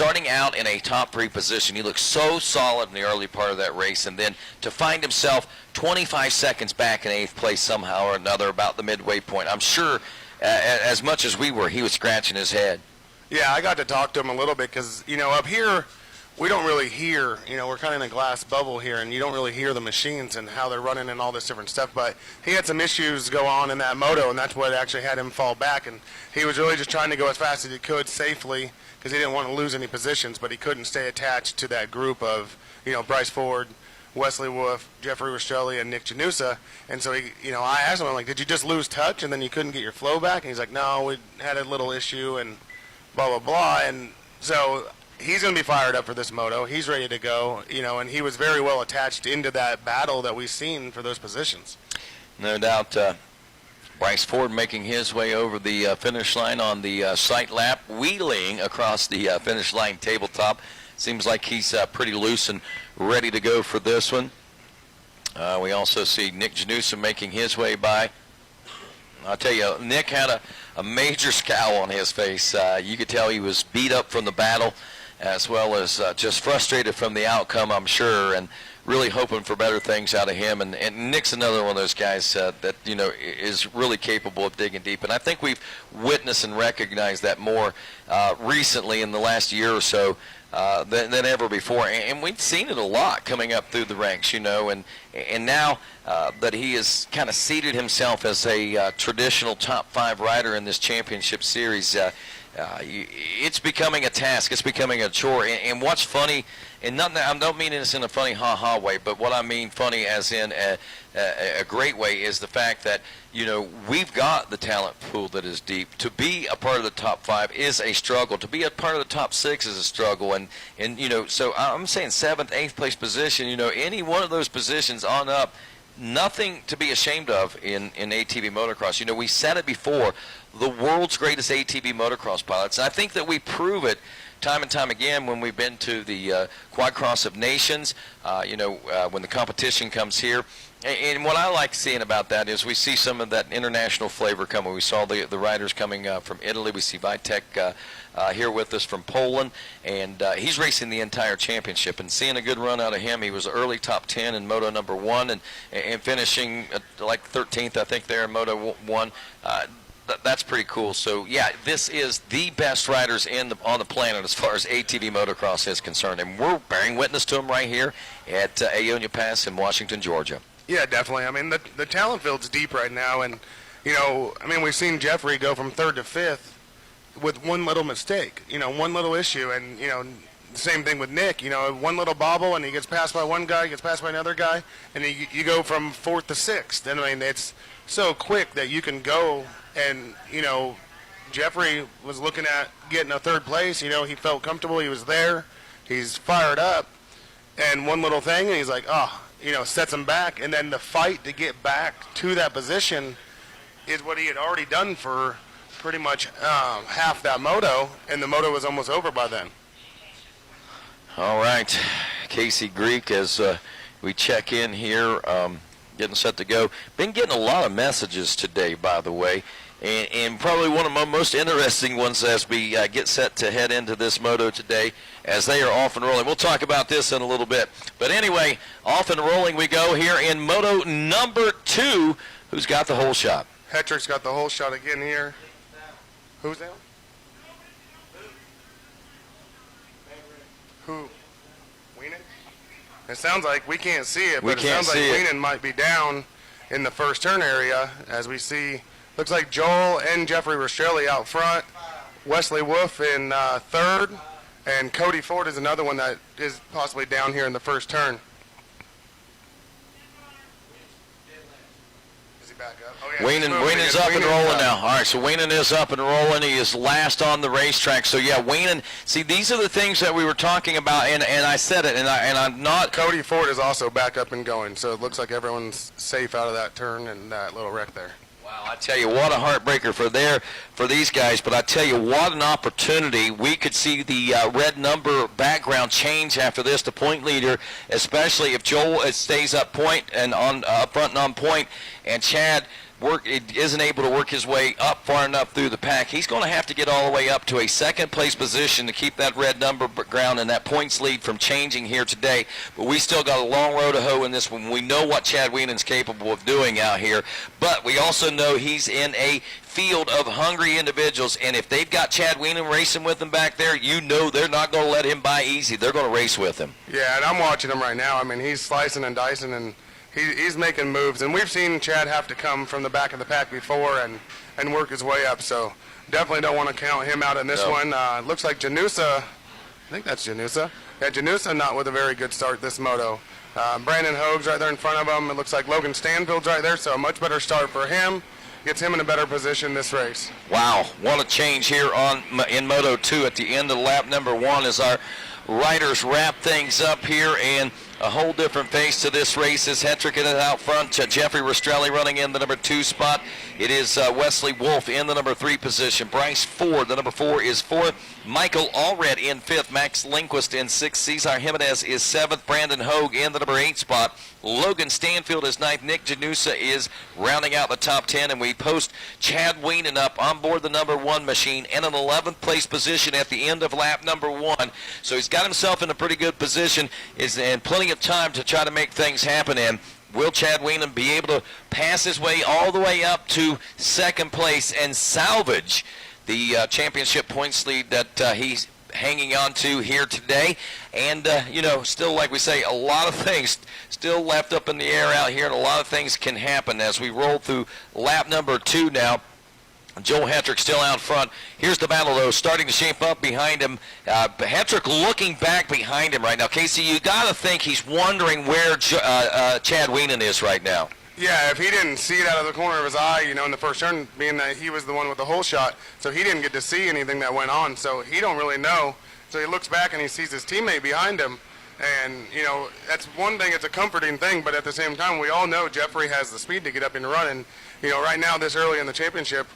starting out in a top 3 position. He looked so solid in the early part of that race, and then to find himself 25 seconds back in 8th place somehow or another about the midway point. I'm sure as much as we were, he was scratching his head. Yeah, I got to talk to him a little bit because, up here we don't really hear, we're kind of in a glass bubble here, and you don't really hear the machines and how they're running and all this different stuff. But he had some issues go on in that moto, and that's what actually had him fall back. And he was really just trying to go as fast as he could safely because he didn't want to lose any positions, but he couldn't stay attached to that group of, Bryce Ford, Wesley Wolf, Jeffrey Rastrelli, and Nick Janusa. And so I asked him, I'm like, did you just lose touch and then you couldn't get your flow back? And he's like, no, we had a little issue and blah, blah, blah. And so he's going to be fired up for this moto. He's ready to go, and he was very well attached into that battle that we've seen for those positions. No doubt. Bryce Ford making his way over the finish line on the sight lap, wheeling across the finish line tabletop. Seems like he's pretty loose and ready to go for this one. We also see Nick Janusa making his way by. I'll tell you, Nick had a major scowl on his face. You could tell he was beat up from the battle, as well as just frustrated from the outcome, I'm sure, and really hoping for better things out of him. And Nick's another one of those guys that, is really capable of digging deep. And I think we've witnessed and recognized that more recently in the last year or so than ever before. And we've seen it a lot coming up through the ranks, and now that he has kind of seated himself as a traditional top 5 rider in this championship series, it's becoming a task. It's becoming a chore. And what's funny, and I don't mean this in a funny ha-ha way, but what I mean funny as in a great way is the fact that, we've got the talent pool that is deep. To be a part of the top 5 is a struggle. To be a part of the top 6 is a struggle. And so I'm saying 7th, 8th place position, any one of those positions on up, nothing to be ashamed of in ATV motocross. We said it before, the world's greatest ATV motocross pilots. And I think that we prove it time and time again when we've been to the Quad Cross of Nations, when the competition comes here. And what I like seeing about that is we see some of that international flavor coming. We saw the riders coming from Italy. We see Vitek here with us from Poland, and he's racing the entire championship. And seeing a good run out of him, he was early top 10 in Moto number 1 and finishing like 13th, I think, there in Moto 1. That's pretty cool. So, yeah, this is the best riders on the planet as far as ATV motocross is concerned. And we're bearing witness to them right here at Aonia Pass in Washington, Georgia. Yeah, definitely. I mean, the talent field's deep right now. And, we've seen Jeffrey go from 3rd to 5th with one little mistake, one little issue. And, the same thing with Nick, one little bobble and he gets passed by one guy, gets passed by another guy, and you go from 4th to 6th. And, I mean, it's so quick that you can go and, Jeffrey was looking at getting a 3rd place. He felt comfortable. He was there. He's fired up. And one little thing, and he's like, sets him back. And then the fight to get back to that position is what he had already done for pretty much half that moto, and the moto was almost over by then. All right. Casey Greek, as we check in here, getting set to go. Been getting a lot of messages today, by the way, and probably one of my most interesting ones as we get set to head into this moto today, as they are off and rolling. We'll talk about this in a little bit. But anyway, off and rolling we go here in moto number 2. Who's got the whole shot? Hetrick's got the whole shot again here. Who's down? Who? Weenan? It sounds like we can't see it, but it sounds like Weenan might be down in the first turn area, as we see. Looks like Joel and Jeffrey Rastrelli out front. Wesley Wolf in 3rd, and Cody Ford is another one that is possibly down here in the first turn. Back up. Oh, yeah, Weenan's up and rolling now. All right, so Weenan is up and rolling. He is last on the racetrack. So, yeah, Weenan, see, these are the things that we were talking about, and I said it, and I'm not. Cody Ford is also back up and going, so it looks like everyone's safe out of that turn and that little wreck there. Wow, I tell you, what a heartbreaker for these guys, but I tell you, what an opportunity. We could see the red number background change after this to point leader, especially if Joel stays up point and up front and on point, and Chad isn't able to work his way up far enough through the pack, he's going to have to get all the way up to a second-place position to keep that red number ground and that points lead from changing here today. But we still got a long road to hoe in this one. We know what Chad Wienen's capable of doing out here, but we also know he's in a field of hungry individuals, and if they've got Chad Wienen racing with them back there, you know they're not going to let him by easy. They're going to race with him. Yeah, and I'm watching him right now. I mean, he's slicing and dicing, and he's making moves. And we've seen Chad have to come from the back of the pack before and work his way up. So definitely don't want to count him out in this one. Looks like Janusa, I think that's Janusa. Yeah, Janusa not with a very good start this moto. Brandon Hoag's right there in front of him. It looks like Logan Stanfield's right there, so a much better start for him. Gets him in a better position this race. Wow, what a change here in Moto 2 at the end of lap number 1 as our riders wrap things up here, and a whole different face to this race as Hetrick in it out front. Jeffrey Rastrelli running in the number 2 spot. It is Wesley Wolf in the number 3 position. Bryce Ford, the number 4, is 4th. Michael Allred in 5th. Max Lindquist in 6th. Cesar Jimenez is 7th. Brandon Hoag in the number 8 spot. Logan Stanfield is 9th. Nick Janusa is rounding out the top 10, and we post Chad Wienen up on board the number 1 machine in an 11th place position at the end of lap number 1. So he's got himself in a pretty good position and plenty of time to try to make things happen. And will Chad Wienen be able to pass his way all the way up to 2nd place and salvage the championship points lead that he's hanging on to here today? And still, like we say, a lot of things still left up in the air out here, and a lot of things can happen as we roll through lap number 2 now. Joel Hetrick still out front. Here's the battle, though, starting to shape up behind him. Hetrick looking back behind him right now. Casey, you got to think he's wondering where Chad Wienen is right now. Yeah, if he didn't see it out of the corner of his eye, in the first turn, being that he was the one with the hole shot, so he didn't get to see anything that went on, so he don't really know. So he looks back and he sees his teammate behind him, and, that's one thing, it's a comforting thing, but at the same time, we all know Jeffrey has the speed to get up and run, and, right now, this early in the championship,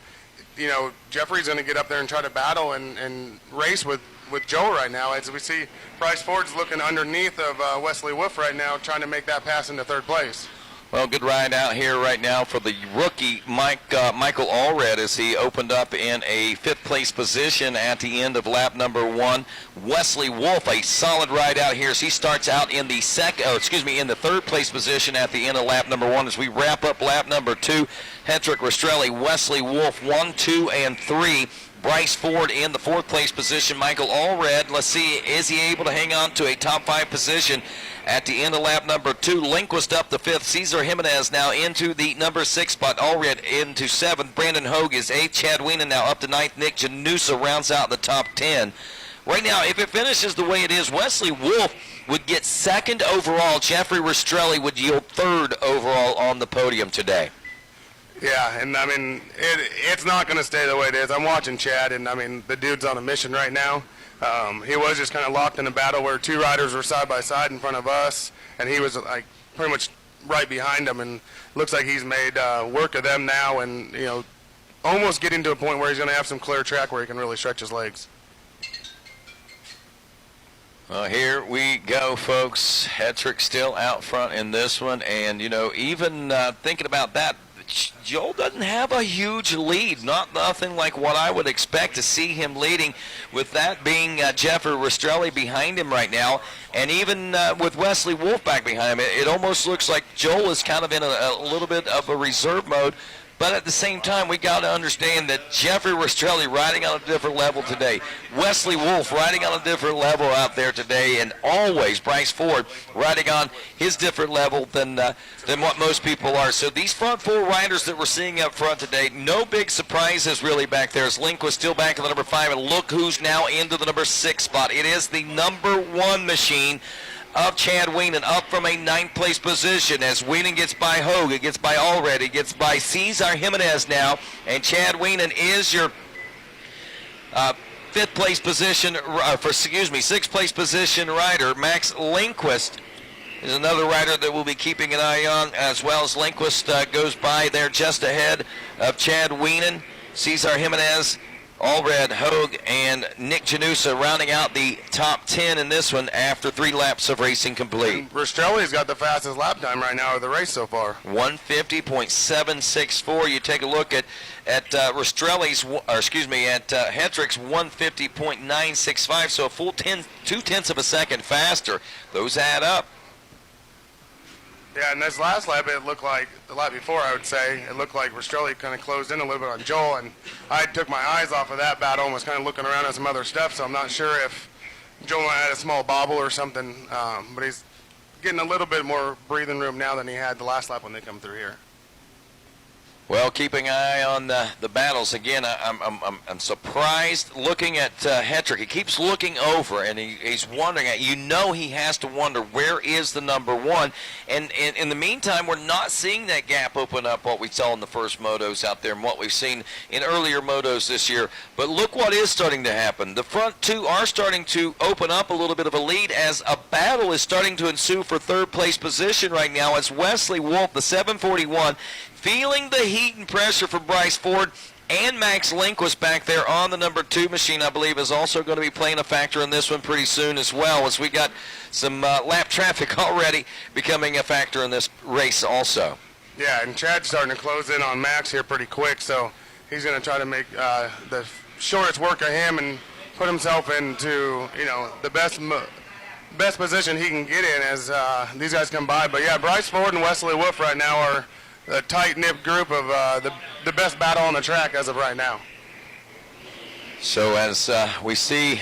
Jeffrey's going to get up there and try to battle and race with Joel right now. As we see, Bryce Ford's looking underneath of Wesley Wolf right now, trying to make that pass into 3rd place. Well, good ride out here right now for the rookie Michael Allred as he opened up in a 5th place position at the end of lap number 1. Wesley Wolf, a solid ride out here as he starts out in the 3rd place position at the end of lap number 1 as we wrap up lap number 2. Hetrick Rastrelli, Wesley Wolf, 1, 2, and 3. Bryce Ford in the 4th place position. Michael Allred, let's see, is he able to hang on to a top 5 position at the end of lap number 2? Lindquist up to 5th. Cesar Jimenez now into the number 6 spot. Allred into 7th. Brandon Hoag is 8th. Chad Wienen now up to 9th. Nick Janusa rounds out the top 10. Right now, if it finishes the way it is, Wesley Wolf would get 2nd overall. Jeffrey Rastrelli would yield 3rd overall on the podium today. Yeah, and I mean, it's not going to stay the way it is. I'm watching Chad, and I mean, the dude's on a mission right now. He was just kind of locked in a battle where 2 riders were side by side in front of us, and he was like pretty much right behind them, and looks like he's made work of them now, and almost getting to a point where he's going to have some clear track where he can really stretch his legs. Well, here we go, folks. Hetrick still out front in this one, and even thinking about that, Joel doesn't have a huge lead, nothing like what I would expect to see him leading, with that being Jeffrey Rastrelli behind him right now, and even with Wesley Wolf back behind him, it almost looks like Joel is kind of in a little bit of a reserve mode. But at the same time, we got to understand that Jeffrey Rastrelli riding on a different level today. Wesley Wolf riding on a different level out there today, and always Bryce Ford riding on his different level than what most people are. So these front 4 riders that we're seeing up front today, no big surprises really back there. As Lindquist still back in the number 5, and look who's now into the number 6 spot. It is the number 1 machine of Chad Wienen, up from a 9th place position as Wienen gets by Hoag, it gets by Allred, it gets by Cesar Jimenez now, and Chad Wienen is your 6th place position rider. Max Lindquist is another rider that we'll be keeping an eye on, as well as Lindquist goes by there just ahead of Chad Wienen. Cesar Jimenez Allred, Hogue, and Nick Janusa rounding out the top 10 in this one after 3 laps of racing complete. And Rastrelli's got the fastest lap time right now of the race so far. 150.764. You take a look at Rastrelli's, or excuse me, at Hetrick's 150.965. So a full 2/10 of a second faster. Those add up. Yeah, and this last lap, it looked like, the lap before, I would say, it looked like Rastrelli kind of closed in a little bit on Joel, and I took my eyes off of that battle and was kind of looking around at some other stuff, so I'm not sure if Joel had a small bobble or something, but he's getting a little bit more breathing room now than he had the last lap when they come through here. Well, keeping an eye on the battles again. I'm surprised looking at Hetrick. He keeps looking over and he's wondering. You know, he has to wonder where is the number one. And in the meantime, we're not seeing that gap open up. What we saw in the first motos out there and what we've seen in earlier motos this year. But look what is starting to happen. The front two are starting to open up a little bit of a lead as a battle is starting to ensue for third place position right now. As Wesley Wolf, the 741. Feeling the heat and pressure for Bryce Ford, and Max Lindquist back there on the number 2 machine, I believe, is also going to be playing a factor in this one pretty soon as well, as we got some lap traffic already becoming a factor in this race also. Yeah, and Chad's starting to close in on Max here pretty quick, so he's going to try to make the shortest work of him and put himself into, you know, the best position he can get in as these guys come by. But yeah, Bryce Ford and Wesley Wolf right now are a tight-knit group of the best battle on the track as of right now. So as we see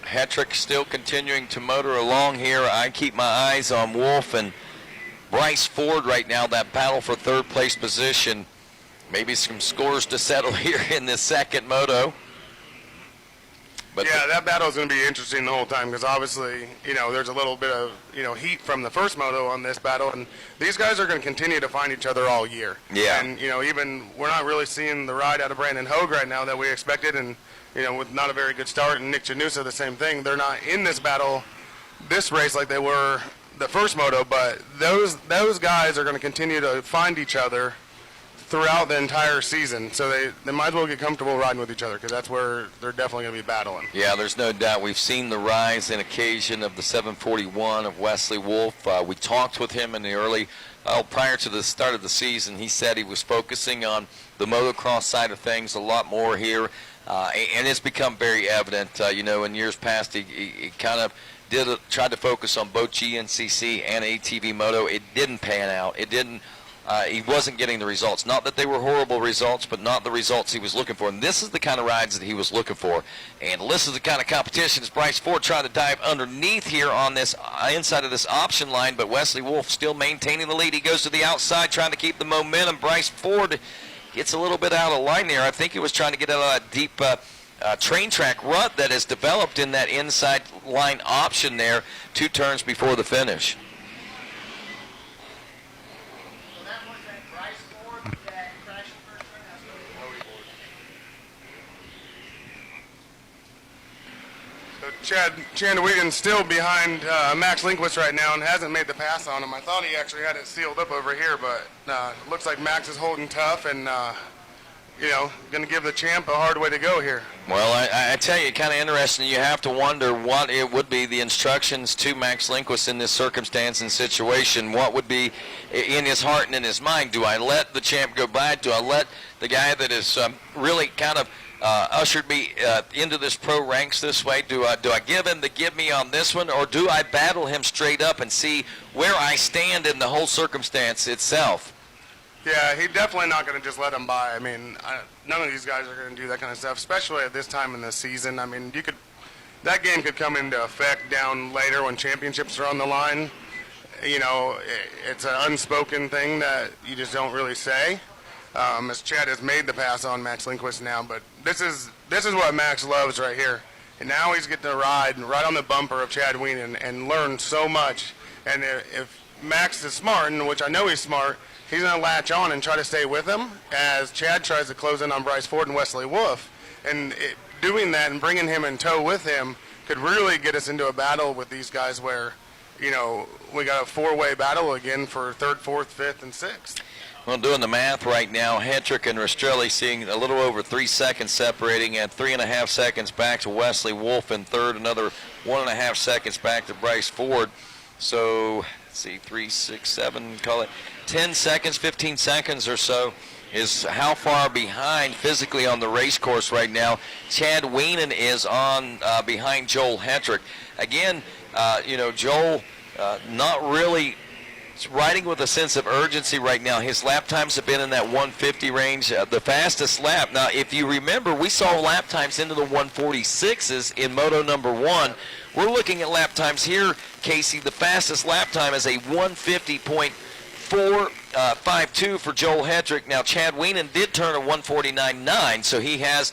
Hetrick still continuing to motor along here, I keep my eyes on Wolf and Bryce Ford right now, that battle for third place position. Maybe some scores to settle here in this second moto. But yeah, that battle is going to be interesting the whole time because obviously, you know, there's a little bit of, you know, heat from the first moto on this battle, and these guys are going to continue to find each other all year. Yeah. And, you know, even we're not really seeing the ride out of Brandon Hogue right now that we expected, and, you know, with not a very good start, and Nick Janusa, the same thing. They're not in this battle, this race like they were the first moto, but those guys are going to continue to find each other throughout the entire season, so they might as well get comfortable riding with each other because that's where they're definitely going to be battling. Yeah, there's no doubt. We've seen the rise and occasion of the 741 of Wesley Wolf. We talked with him in the early, prior to the start of the season. He said he was focusing on the motocross side of things a lot more here, and it's become very evident. You know, in years past, he kind of tried to focus on both GNCC and ATV Moto. It didn't pan out. It didn't. He wasn't getting the results. Not that they were horrible results, but not the results he was looking for. And this is the kind of rides that he was looking for. And this is the kind of competition as Bryce Ford trying to dive underneath here on this inside of this option line, but Wesley Wolf still maintaining the lead. He goes to the outside trying to keep the momentum. Bryce Ford gets a little bit out of line there. I think he was trying to get out of that deep train track rut that has developed in that inside line option there 2 turns before the finish. Chad Wheaton's still behind Max Lindquist right now and hasn't made the pass on him. I thought he actually had it sealed up over here, but looks like Max is holding tough and, you know, going to give the champ a hard way to go here. Well, I tell you, kind of interesting. You have to wonder what it would be the instructions to Max Lindquist in this circumstance and situation. What would be in his heart and in his mind? Do I let the champ go by? Do I let the guy that is really kind of ushered me into this pro ranks this way? Do I give him the give me on this one, or do I battle him straight up and see where I stand in the whole circumstance itself? Yeah, he's definitely not going to just let him by. I mean, none of these guys are going to do that kind of stuff, especially at this time in the season. I mean, that game could come into effect down later when championships are on the line. You know, it's an unspoken thing that you just don't really say. As Chad has made the pass on Max Lindquist now, but this is what Max loves right here. And now he's getting to ride right on the bumper of Chad Wheaton and learn so much. And if Max is smart, and which I know he's smart, he's going to latch on and try to stay with him as Chad tries to close in on Bryce Ford and Wesley Wolf. And doing that and bringing him in tow with him could really get us into a battle with these guys where, you know, we got a 4-way battle again for 3rd, 4th, 5th, and 6th. Well, doing the math right now, Hetrick and Rastrelli seeing a little over 3 seconds separating, and 3.5 seconds back to Wesley Wolf in third, another 1.5 seconds back to Bryce Ford. So, let's see, 3, 6, 7, call it 10 seconds, 15 seconds or so is how far behind physically on the race course right now. Chad Wienen is on behind Joel Hetrick. Again, Joel not really riding with a sense of urgency right now. His lap times have been in that 150 range. The fastest lap, now if you remember, we saw lap times into the 146s in Moto number 1. We're looking at lap times here, Casey. The fastest lap time is a 150.452 for Joel Hetrick. Now Chad Wienen did turn a 149.9, so he has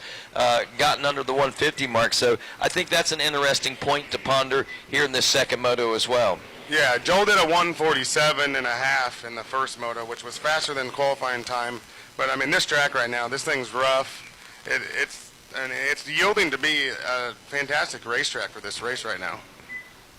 gotten under the 150 mark. So I think that's an interesting point to ponder here in this second Moto as well. Yeah, Joel did a 147.5 in the first Moto, which was faster than qualifying time. But I mean, this track right now, this thing's rough. It's yielding to be a fantastic racetrack for this race right now.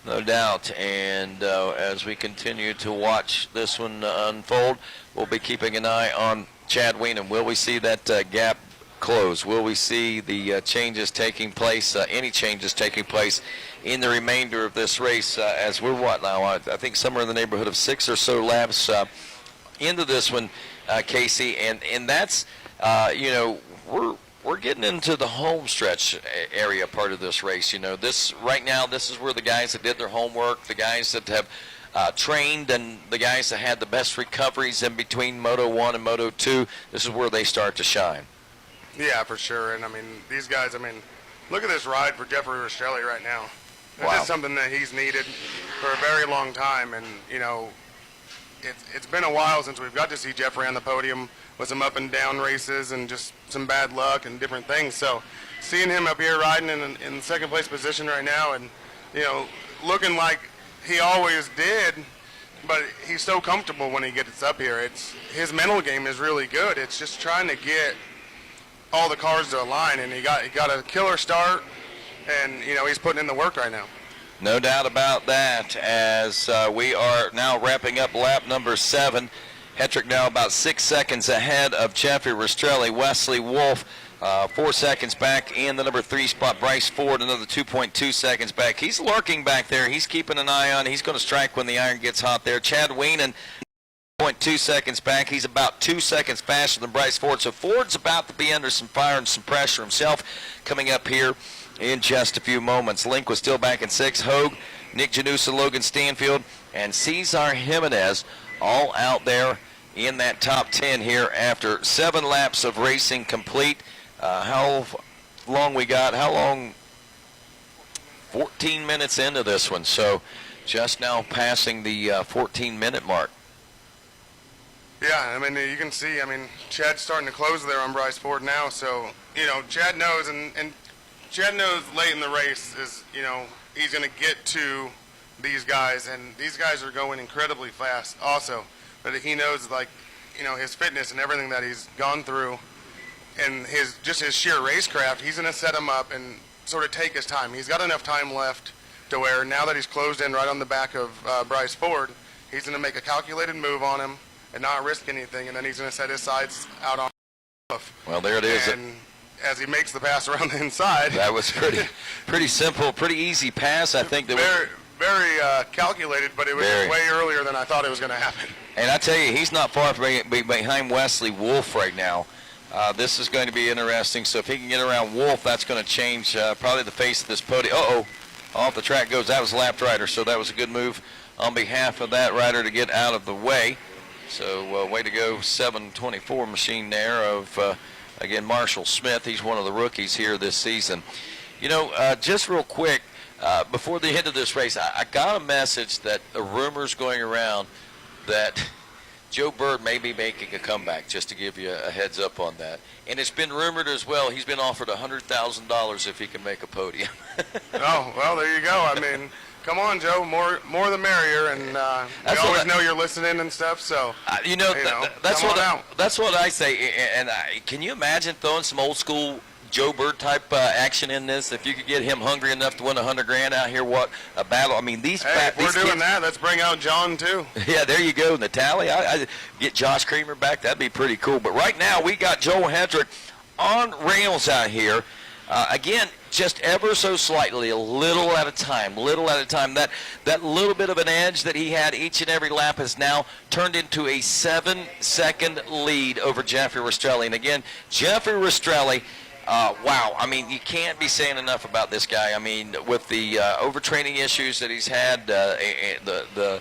No doubt. And as we continue to watch this one unfold, we'll be keeping an eye on Chad Wienen. Will we see that gap close? Will we see the changes taking place, any changes taking place in the remainder of this race as we're what now? I think somewhere in the neighborhood of 6 or so laps into this one, Casey, and that's we're getting into the home stretch area part of this race. This right now, this is where the guys that did their homework, the guys that have trained, and the guys that had the best recoveries in between Moto 1 and Moto 2, this is where they start to shine. Yeah, for sure. And I mean, these guys, look at this ride for Jeffrey Rastrelli right now. This is something that he's needed for a very long time. And, it's been a while since we've got to see Jeffrey on the podium with some up and down races and just some bad luck and different things. So seeing him up here riding in second place position right now and, looking like he always did, but he's so comfortable when he gets up here. His mental game is really good. It's just trying to get all the cars to align, and he got a killer start, and he's putting in the work right now. No doubt about that. As we are now wrapping up lap number 7, Hetrick now about 6 seconds ahead of Jeffrey Rastrelli. Wesley Wolf 4 seconds back in the number 3 spot. Bryce Ford another 2.2 seconds back. He's lurking back there. He's keeping an eye on. He's going to strike when the iron gets hot there. Chad Wienen 0.2 seconds back. He's about 2 seconds faster than Bryce Ford. So Ford's about to be under some fire and some pressure himself coming up here in just a few moments. Link was still back in 6. Hogue, Nick Janusa, Logan Stanfield, and Cesar Jimenez all out there in that top 10 here after 7 laps of racing complete. How long we got? How long? 14 minutes into this one. So just now passing the 14-minute mark. Yeah, you can see, Chad's starting to close there on Bryce Ford now. So, Chad knows, and Chad knows late in the race is, he's going to get to these guys, and these guys are going incredibly fast also. But he knows, his fitness and everything that he's gone through and his sheer racecraft, he's going to set him up and sort of take his time. He's got enough time left to where now that he's closed in right on the back of Bryce Ford, he's going to make a calculated move on him and not risk anything, and then he's going to set his sides out on the roof. Well, there it is. And as he makes the pass around the inside. That was pretty simple, pretty easy pass. I think that very calculated, but it was way earlier than I thought it was going to happen. And I tell you, he's not far from behind Wesley Wolf right now. This is going to be interesting. So if he can get around Wolf, that's going to change probably the face of this podium. Off the track goes. That was a lapped rider, so that was a good move on behalf of that rider to get out of the way. So way to go, 724 machine there of, again, Marshall Smith. He's one of the rookies here this season. Just real quick, before the end of this race, I got a message that the rumors going around that Joe Bird may be making a comeback, just to give you a heads up on that. And it's been rumored as well, he's been offered $100,000 if he can make a podium. Oh, well, there you go. Come on, Joe, more the merrier, and we always know you're listening and stuff, so, that's what I say. And can you imagine throwing some old school Joe Bird type action in this. If you could get him hungry enough to win $100,000 out here, what a battle! I mean, these. Hey, if we're doing that, let's bring out John too. Yeah, there you go, Natalie. I get Josh Creamer back. That'd be pretty cool. But right now, we got Joel Hedrick on rails out here. Again, just ever so slightly, a little at a time. That little bit of an edge that he had each and every lap has now turned into a 7-second lead over Jeffrey Rastrelli. And again, Jeffrey Rastrelli, wow. I mean, you can't be saying enough about this guy. I mean, with the overtraining issues that he's had, the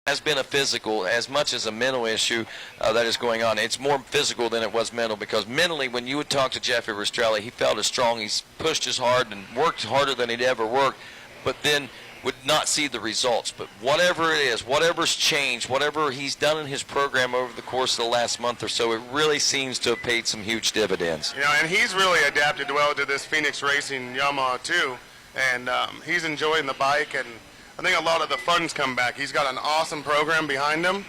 has been a physical as much as a mental issue that is going on. It's more physical than it was mental, because mentally, when you would talk to Jeffrey Rastrelli, he felt as strong, he's pushed as hard and worked harder than he'd ever worked, but then would not see the results. But whatever it is, whatever's changed, whatever he's done in his program over the course of the last month or so, it really seems to have paid some huge dividends. You know, and he's really adapted well to this Phoenix Racing Yamaha too, and he's enjoying the bike, and I think a lot of the fun's come back. He's got an awesome program behind him,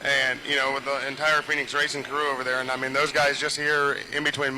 and, you know, with the entire Phoenix Racing crew over there. And, I mean, those guys just here in between